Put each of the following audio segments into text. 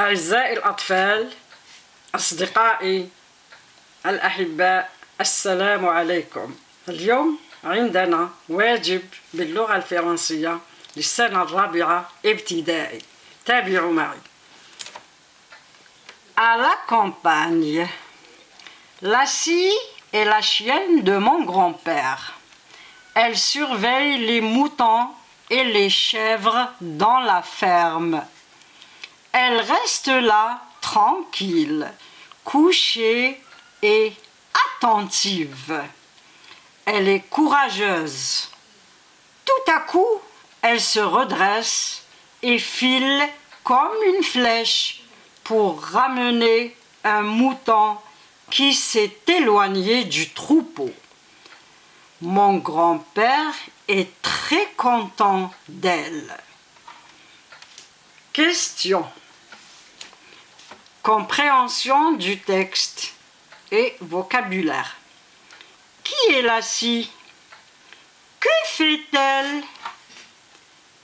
أعزائي الأطفال، أصدقائي الأحباء، السلام عليكم. اليوم عندنا واجب باللغة الفرنسية للسنة الرابعة ابتدائي. تابعوا معي. À la campagne, la scie est la chienne de mon grand-père. Elle surveille les moutons et les chèvres dans la ferme. Elle reste là, tranquille, couchée et attentive. Elle est courageuse. Tout à coup, elle se redresse et file comme une flèche pour ramener un mouton qui s'est éloigné du troupeau. Mon grand-père est très content d'elle. Question. Compréhension du texte et vocabulaire. Qui est la scie? Que fait-elle?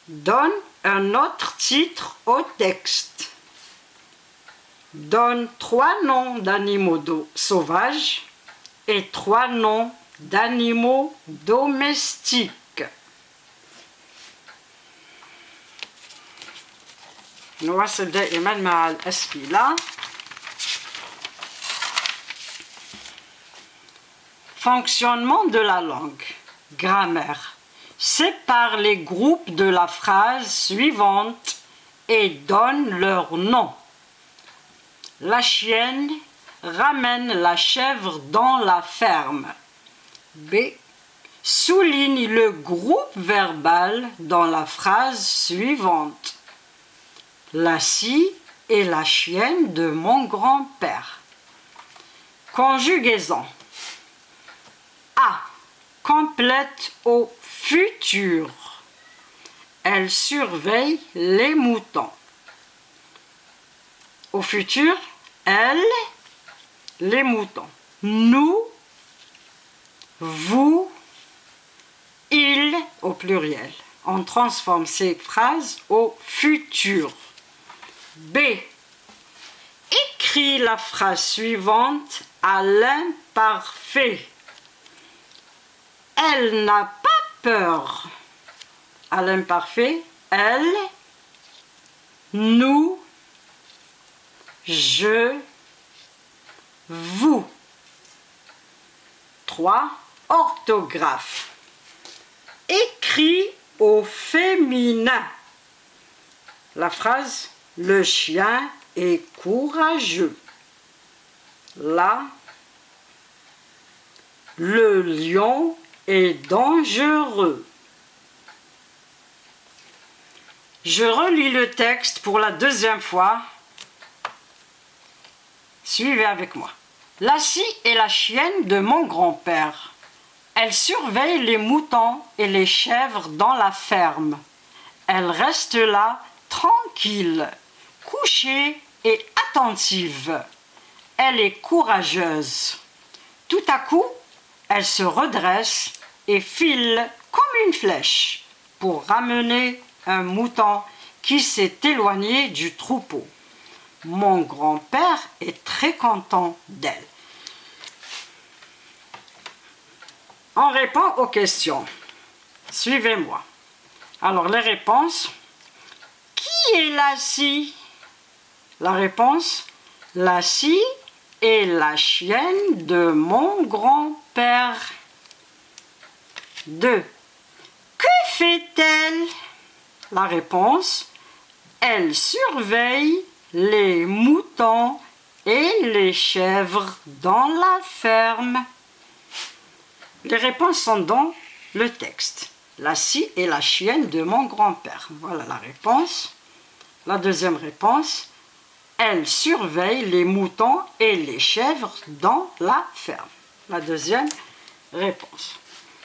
Donne un autre titre au texte. Donne 3 noms d'animaux sauvages et 3 noms d'animaux domestiques. نواصل دائما مع الأسئلة. Fonctionnement de la langue. Grammaire. Sépare les groupes de la phrase suivante et donne leur nom. La chienne ramène la chèvre dans la ferme. B. Souligne le groupe verbal dans la phrase suivante. La scie est la chienne de mon grand-père. Conjugaison. A. Complète au futur. Elle surveille les moutons. Au futur, elle, les moutons. Nous, vous, il au pluriel. On transforme ces phrases au futur. B. Écris la phrase suivante à l'imparfait. Elle n'a pas peur. À l'imparfait, elle, nous, je, vous. 3. Orthographe. Écris au féminin. La phrase « Le chien est courageux ». Là, le lion est dangereux. Je relis le texte pour la 2e fois. Suivez avec moi. La scie est la chienne de mon grand-père. Elle surveille les moutons et les chèvres dans la ferme. Elle reste là, tranquille, couchée et attentive. Elle est courageuse. Tout à coup, elle se redresse et file comme une flèche pour ramener un mouton qui s'est éloigné du troupeau. Mon grand-père est très content d'elle. On répond aux questions. Suivez-moi. Alors, les réponses. Qui est la scie? La réponse. La scie est la chienne de mon grand-père. 2. Que fait-elle? La réponse. Elle surveille les moutons et les chèvres dans la ferme. Les réponses sont dans le texte. La scie est la chienne de mon grand-père. Voilà la réponse. La 2e réponse. Elle surveille les moutons et les chèvres dans la ferme. La 2e réponse.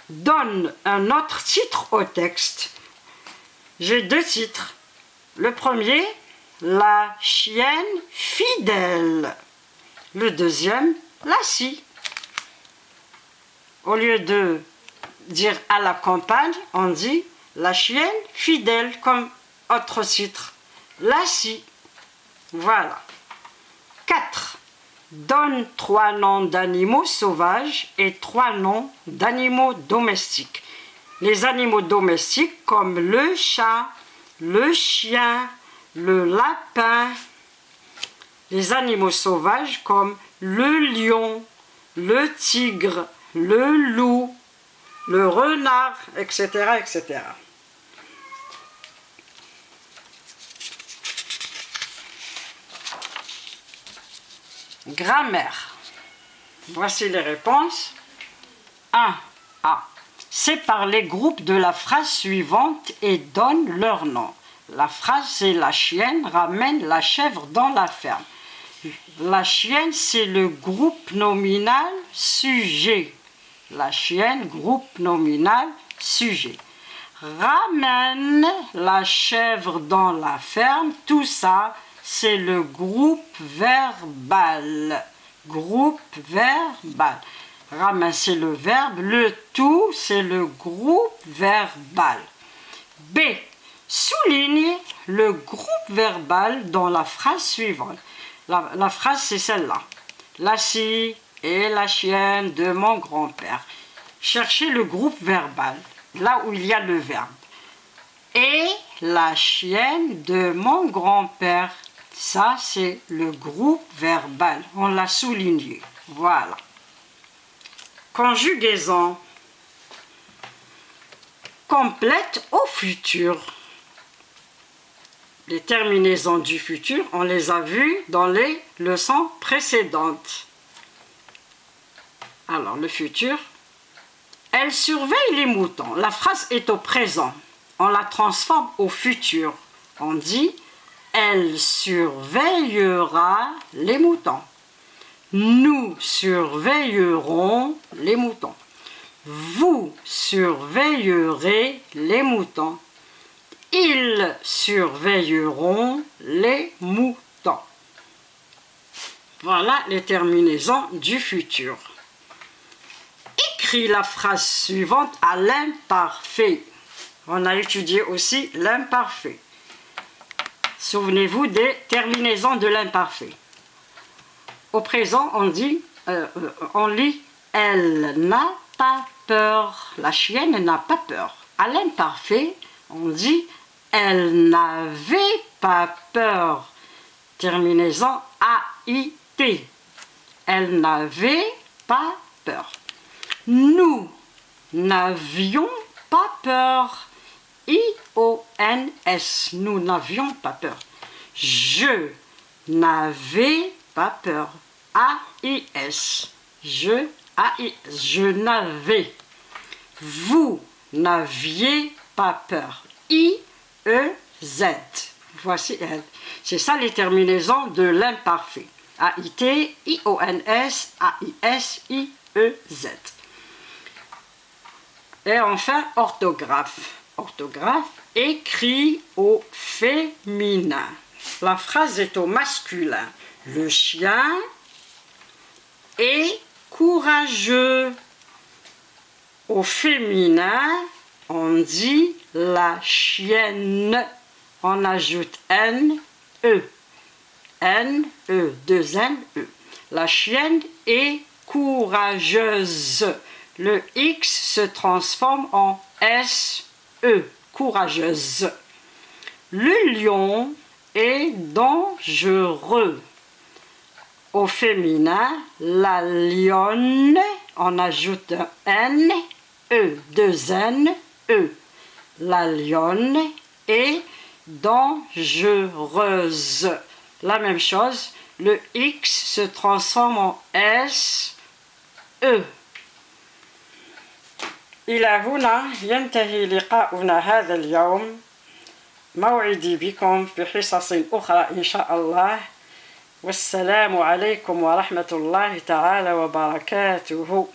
Donne un autre titre au texte. J'ai 2 titres. Le premier, la chienne fidèle. Le 2e, la scie. Au lieu de dire à la campagne, on dit la chienne fidèle comme autre titre. La scie. Voilà. 4. Donne 3 noms d'animaux sauvages et 3 noms d'animaux domestiques. Les animaux domestiques comme le chat, le chien, le lapin. Les animaux sauvages comme le lion, le tigre, le loup, le renard, etc., etc. Grammaire. Voici les réponses. 1. A. Sépare les groupes de la phrase suivante et donne leur nom. La phrase c'est la chienne ramène la chèvre dans la ferme. La chienne c'est le groupe nominal sujet. La chienne, groupe nominal sujet. Ramène la chèvre dans la ferme. Tout ça c'est le groupe verbal. Groupe verbal. Ramène, c'est le verbe. Le tout, c'est le groupe verbal. B. Souligne le groupe verbal dans la phrase suivante. La phrase, c'est celle-là. La scie et la chienne de mon grand-père. Cherchez le groupe verbal, là où il y a le verbe. Et la chienne de mon grand-père. Ça, c'est le groupe verbal. On l'a souligné. Voilà. Conjugaison. Complète au futur. Les terminaisons du futur, on les a vues dans les leçons précédentes. Alors, le futur. Elle surveille les moutons. La phrase est au présent. On la transforme au futur. On dit elle surveillera les moutons. Nous surveillerons les moutons. Vous surveillerez les moutons. Ils surveilleront les moutons. Voilà les terminaisons du futur. Écris la phrase suivante à l'imparfait. On a étudié aussi l'imparfait. Souvenez-vous des terminaisons de l'imparfait. Au présent, on lit « Elle n'a pas peur ». La chienne n'a pas peur. À l'imparfait, on dit « Elle n'avait pas peur ». Terminaison A-I-T. Elle n'avait pas peur. Nous n'avions pas peur. I-O-N-S. Nous n'avions pas peur. Je n'avais pas peur. A-I-S. Je n'avais. Vous n'aviez pas peur. I-E-Z. Voici elle. C'est ça les terminaisons de l'imparfait. A-I-T, I-O-N-S, A-I-S, I-E-Z. Et enfin, orthographe. Orthographe, écrit au féminin. La phrase est au masculin. Le chien est courageux. Au féminin, on dit la chienne. On ajoute N-E. N-E, 2 N-E. La chienne est courageuse. Le X se transforme en S-E, courageuse. Le lion est dangereux. Au féminin, la lionne, on ajoute un N-E, 2 N-E. La lionne est dangereuse. La même chose, le X se transforme en S-E. إلى هنا ينتهي لقاؤنا هذا اليوم. موعدي بكم في حصص أخرى إن شاء الله. والسلام عليكم ورحمة الله تعالى وبركاته.